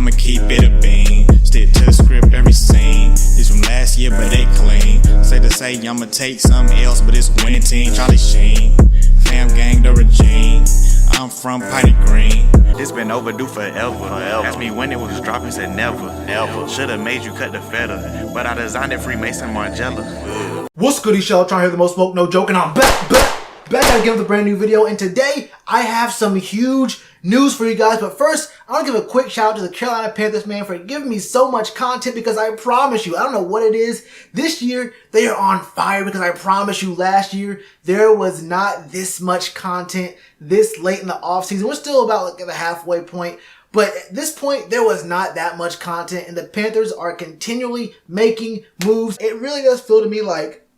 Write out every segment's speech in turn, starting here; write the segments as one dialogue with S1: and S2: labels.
S1: I'ma keep it a bean. Stick to the script, every scene. This from last year, but they clean. Say to say, I'ma take something else, but it's winning team. Charlie Sheen, fam gang, the regime. I'm from Piney Green.
S2: This been overdue forever. Asked me when it was dropping, said never. Should've made you cut the feather, but I designed it Freemason Margiela.
S3: What's goody, Shellitronnn here, the most smoke, no joke, and I'm back again with a brand new video. And today I have some huge news for you guys. But first, I want to give a quick shout out to the Carolina Panthers, man, for giving me so much content, because I promise you, I don't know what it is. This year, they are on fire, because I promise you, last year, there was not this much content this late in the offseason. We're still about like at the halfway point. But at this point, there was not that much content, and the Panthers are continually making moves. It really does feel to me like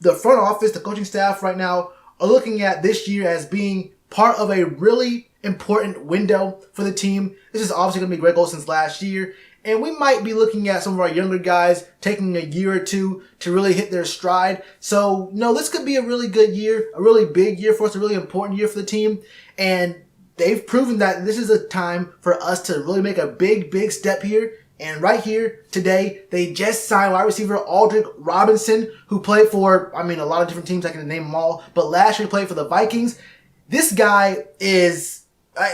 S3: the front office, the coaching staff right now, are looking at this year as being part of a really important window for the team. This is obviously going to be Greg Olson's last year, and we might be looking at some of our younger guys taking a year or two to really hit their stride. So, no, this could be a really good year, a really big year for us, a really important year for the team, and they've proven that this is a time for us to really make a big step here. And right here today, they just signed wide receiver Aldrick Robinson, who played for, a lot of different teams. I can name them all. But last year he played for the Vikings. This guy is,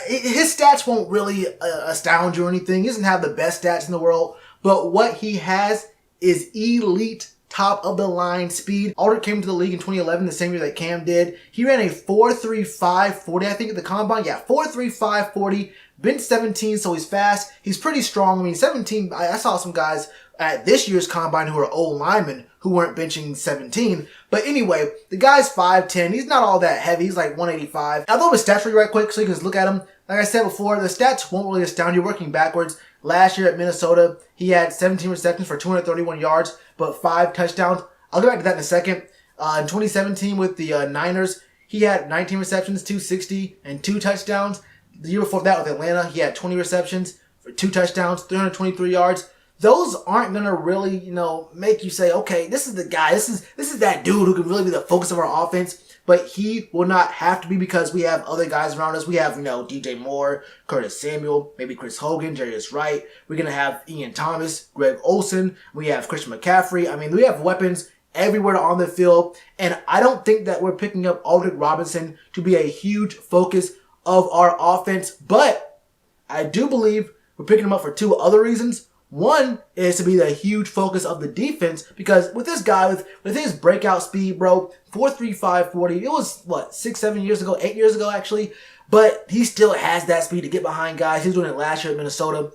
S3: his stats won't really astound you or anything. He doesn't have the best stats in the world. But what he has is elite, top of the line speed. Aldrick came to the league in 2011, the same year that Cam did. He ran a 4.35 40, I think, at the combine. Yeah, 4.35 40. Bench 17, so he's fast. He's pretty strong. 17, I saw some guys at this year's combine who are old linemen who weren't benching 17. But anyway, the guy's 5'10". He's not all that heavy. He's like 185. I'll throw his stats for you right quick so you can just look at him. Like I said before, the stats won't really astound you working backwards. Last year at Minnesota, he had 17 receptions for 231 yards, but 5 touchdowns. I'll get back to that in a second. In 2017 with the Niners, he had 19 receptions, 260, and 2 touchdowns. The year before that with Atlanta, he had 20 receptions for 2 touchdowns, 323 yards. Those aren't going to really, make you say, okay, this is the guy. This is that dude who can really be the focus of our offense. But he will not have to be, because we have other guys around us. We have, DJ Moore, Curtis Samuel, maybe Chris Hogan, Jarius Wright. We're going to have Ian Thomas, Greg Olson. We have Christian McCaffrey. We have weapons everywhere on the field. And I don't think that we're picking up Aldrick Robinson to be a huge focus of our offense, but I do believe we're picking him up for 2 other reasons. One is to be the huge focus of the defense, because with this guy, with his breakout speed, bro, 4.35 40, it was, 6-7 years ago, 8 years ago actually, but he still has that speed to get behind guys. He was doing it last year at Minnesota.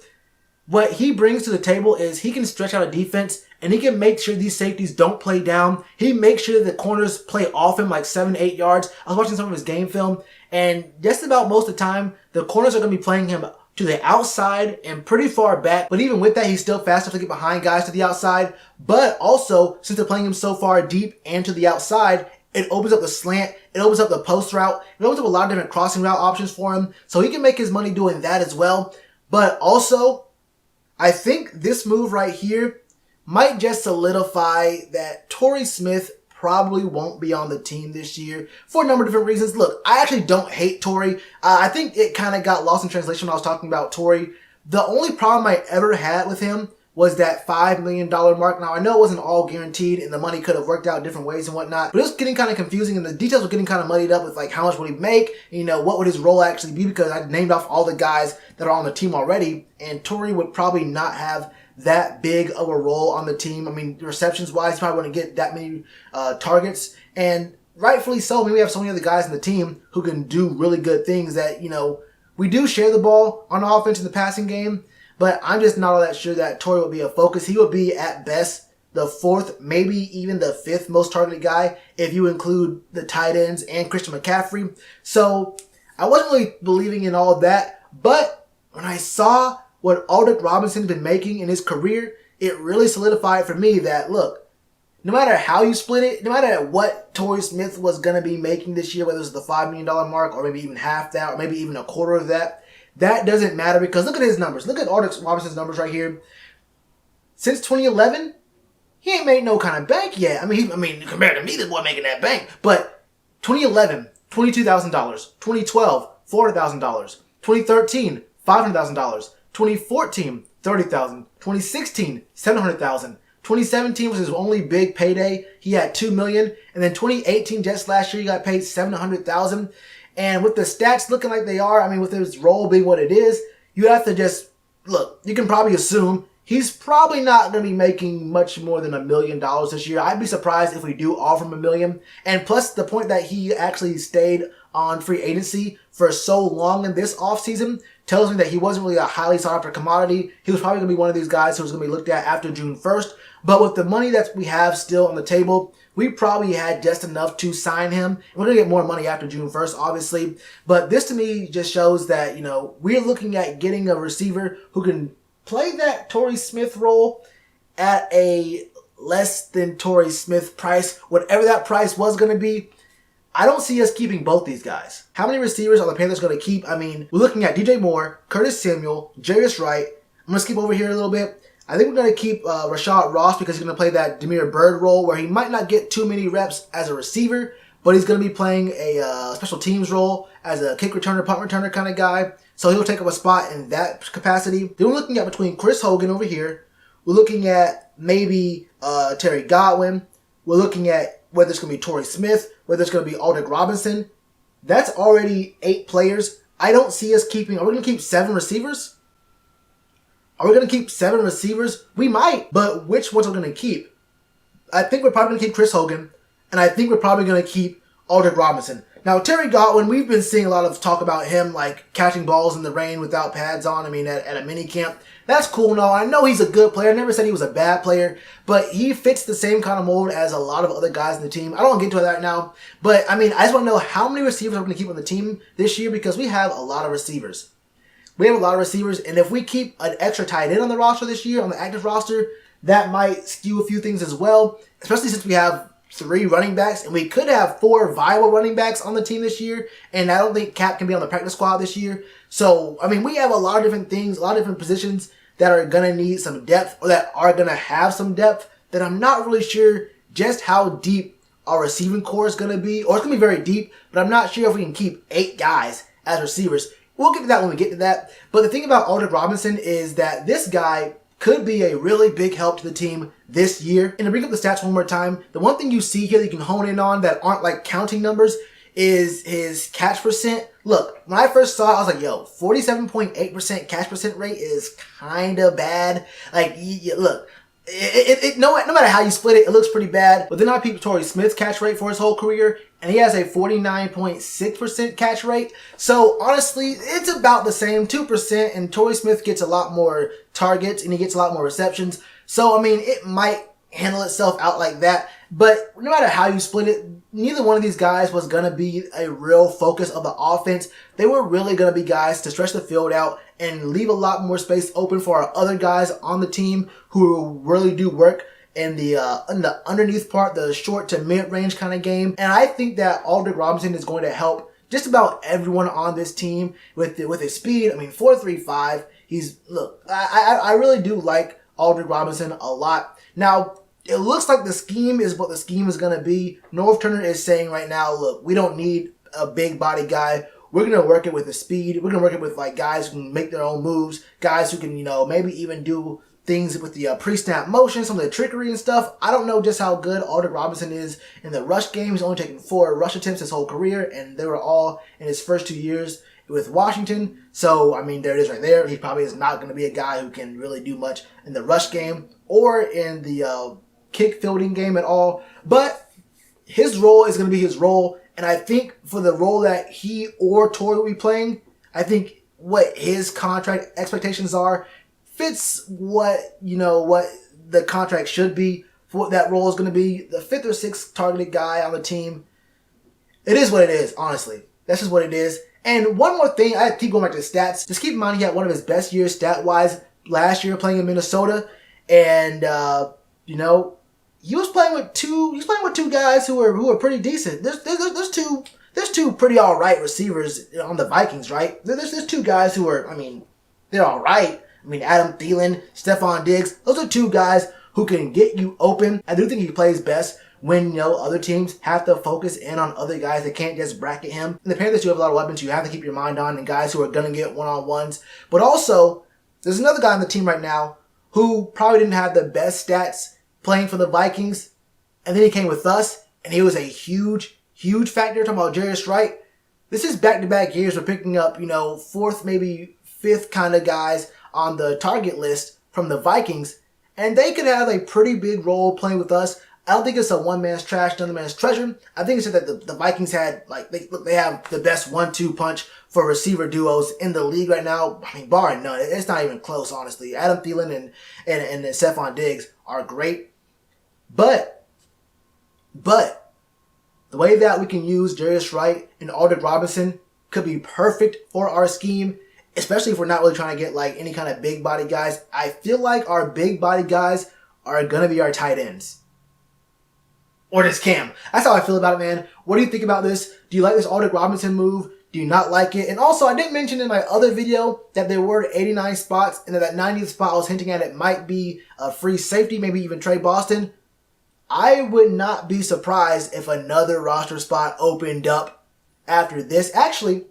S3: What he brings to the table is he can stretch out a defense, and he can make sure these safeties don't play down. He makes sure that the corners play off him like 7-8 yards. I was watching some of his game film, and just about most of the time, the corners are going to be playing him to the outside and pretty far back. But even with that, he's still fast enough to get behind guys to the outside. But also, since they're playing him so far deep and to the outside, it opens up the slant, it opens up the post route, it opens up a lot of different crossing route options for him. So he can make his money doing that as well. But also, I think this move right here might just solidify that Torrey Smith probably won't be on the team this year for a number of different reasons. Look, I actually don't hate Torrey. I think it kind of got lost in translation when I was talking about Torrey. The only problem I ever had with him was that $5 million mark. Now, I know it wasn't all guaranteed, and the money could have worked out different ways and whatnot, but it was getting kind of confusing, and the details were getting kind of muddied up with, like, how much would he make, what would his role actually be, because I named off all the guys that are on the team already, and Torrey would probably not have that big of a role on the team. Receptions-wise, he probably wouldn't get that many targets, and rightfully so. We have so many other guys in the team who can do really good things that, we do share the ball on offense in the passing game, but I'm just not all that sure that Torrey would be a focus. He would be, at best, the 4th, maybe even the 5th most targeted guy if you include the tight ends and Christian McCaffrey. So I wasn't really believing in all of that, but when I saw what Aldrick Robinson's been making in his career, it really solidified for me that, look, no matter how you split it, no matter what Torrey Smith was going to be making this year, whether it was the $5 million mark or maybe even half that or maybe even a quarter of that, that doesn't matter, because look at his numbers. Look at Aldrick Robinson's numbers right here. Since 2011, he ain't made no kind of bank yet. Compared to me, this boy making that bank. But 2011, $22,000. 2012, $400,000. 2013, $500,000. 2014, $30,000. 2016, $700,000. 2017 was his only big payday. He had $2 million. And then 2018, just last year, he got paid $700,000. And with the stats looking like they are, I mean, with his role being what it is, you have to just, look, you can probably assume he's probably not going to be making much more than $1 million this year. I'd be surprised if we do offer him $1 million. And plus the point that he actually stayed on free agency for so long in this offseason tells me that he wasn't really a highly sought after commodity. He was probably going to be one of these guys who was going to be looked at after June 1st. But with the money that we have still on the table, we probably had just enough to sign him. We're going to get more money after June 1st, obviously. But this to me just shows that, you know, we're looking at getting a receiver who can play that Torrey Smith role at a less than Torrey Smith price, whatever that price was going to be. I don't see us keeping both these guys. How many receivers are the Panthers going to keep? I mean, we're looking at DJ Moore, Curtis Samuel, Jarius Wright. I'm going to skip over here a little bit. I think we're going to keep Rashad Ross because he's going to play that Damiere Byrd role where he might not get too many reps as a receiver, but he's going to be playing a special teams role as a kick returner, punt returner kind of guy. So he'll take up a spot in that capacity. Then we're looking at between Chris Hogan over here. We're looking at maybe Terry Godwin. We're looking at whether it's going to be Torrey Smith, whether it's going to be Aldrick Robinson. That's already 8 players. I don't see us keeping... Are we going to keep 7 receivers? Are we going to keep 7 receivers? We might, but which ones are we going to keep? I think we're probably going to keep Chris Hogan, and I think we're probably going to keep Aldrick Robinson. Now, Terry Godwin, we've been seeing a lot of talk about him, like, catching balls in the rain without pads on, I mean, at a mini camp. That's cool and all. I know he's a good player. I never said he was a bad player, but he fits the same kind of mold as a lot of other guys in the team. I don't want to get into that right now, but, I mean, I just want to know how many receivers are we going to keep on the team this year because we have a lot of receivers. We have a lot of receivers, and if we keep an extra tight end on the roster this year, on the active roster, that might skew a few things as well, especially since we have 3 running backs, and we could have 4 viable running backs on the team this year, and I don't think Cap can be on the practice squad this year. So, I mean, we have a lot of different things, a lot of different positions that are going to need some depth, or that are going to have some depth, that I'm not really sure just how deep our receiving core is going to be, or it's going to be very deep, but I'm not sure if we can keep 8 guys as receivers. We'll get to that when we get to that. But the thing about Aldrick Robinson is that this guy could be a really big help to the team this year. And to bring up the stats one more time, the one thing you see here that you can hone in on that aren't like counting numbers is his catch percent. Look, when I first saw it, I was like, yo, 47.8% catch percent rate is kind of bad. Like, look, no matter how you split it, it looks pretty bad. But then I peeped Torrey Smith's catch rate for his whole career, and he has a 49.6% catch rate. So honestly, it's about the same, 2%, and Torrey Smith gets a lot more targets and he gets a lot more receptions. So, I mean, it might handle itself out like that. But no matter how you split it, neither one of these guys was going to be a real focus of the offense. They were really going to be guys to stretch the field out and leave a lot more space open for our other guys on the team who really do work in the underneath part, the short to mid-range kind of game. And I think that Aldrick Robinson is going to help just about everyone on this team with his speed. I mean, 4.35. Look, I really do like Aldrick Robinson a lot. Now, it looks like the scheme is what the scheme is going to be. North Turner is saying right now, look, we don't need a big body guy. We're going to work it with the speed. We're going to work it with like guys who can make their own moves, guys who can, you know, maybe even do things with the pre-snap motion, some of the trickery and stuff. I don't know just how good Aldrick Robinson is in the rush game. He's only taken 4 rush attempts his whole career, and they were all in his first 2 years with Washington. So, I mean, there it is right there. He probably is not going to be a guy who can really do much in the rush game or in the kick fielding game at all. But his role is going to be his role. And I think for the role that he or Torrey will be playing, I think what his contract expectations are fits what the contract should be for what that role is going to be. The 5th or 6th targeted guy on the team. It is what it is, honestly. That's just what it is. And one more thing, I keep going back to the stats. Just keep in mind he had one of his best years stat-wise last year playing in Minnesota. And, he was playing with two guys who are pretty decent. There's two pretty alright receivers on the Vikings, right? There's 2 guys who are, I mean, they're alright. I mean, Adam Thielen, Stephon Diggs, those are 2 guys who can get you open. I do think he plays best when, other teams have to focus in on other guys that can't just bracket him. In the Panthers, you have a lot of weapons you have to keep your mind on and guys who are going to get one-on-ones. But also, There's another guy on the team right now who probably didn't have the best stats playing for the Vikings, and then he came with us, and he was a huge factor. Talking about Jarius Wright. This is back-to-back years we're picking up, fourth, maybe fifth kind of guys on the target list from the Vikings, and they could have a pretty big role playing with us. I don't think it's a one man's trash, another man's treasure. I think it's just that the Vikings had, they have the best 1-2 punch for receiver duos in the league right now. I mean, barring none. It's not even close, honestly. Adam Thielen and Stephon Diggs are great. But the way that we can use Jarius Wright and Aldrick Robinson could be perfect for our scheme, especially if we're not really trying to get any kind of big body guys. I feel like our big body guys are going to be our tight ends. Or just Cam. That's how I feel about it, man. What do you think about this? Do you like this Aldrick Robinson move? Do you not like it? And also, I didn't mention in my other video that there were 89 spots, and that 90th spot I was hinting at it might be a free safety, maybe even Trey Boston. I would not be surprised if another roster spot opened up after this. Actually,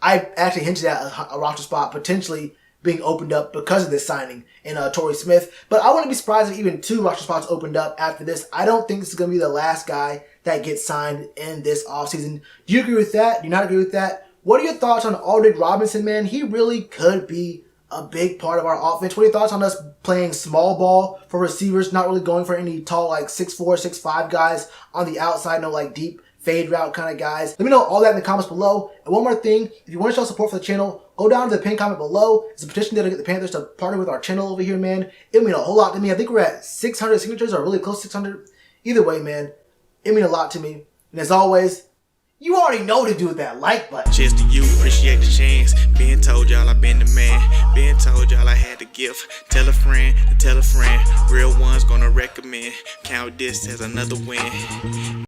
S3: I hinted at a roster spot potentially being opened up because of this signing in Torrey Smith. But I wouldn't be surprised if even 2 roster spots opened up after this. I don't think this is going to be the last guy that gets signed in this offseason. Do you agree with that? Do you not agree with that? What are your thoughts on Aldrick Robinson, man? He really could be a big part of our offense. What are your thoughts on us playing small ball for receivers, not really going for any tall 6'4", 6'5" guys on the outside, no deep fade route kind of guys? Let me know all that in the comments below. And one more thing, if you want to show support for the channel, go down to the pinned comment below. It's a petition there to get the Panthers to partner with our channel over here, man. It would mean a whole lot to me. I think we're at 600 signatures, or really close to 600. Either way, man, it means a lot to me. And as always, you already know what to do with that like button.
S2: Cheers to you, appreciate the chance. Been told y'all I been the man. Been told y'all I had the gift. Tell a friend to tell a friend. Real ones gonna recommend. Count this as another win.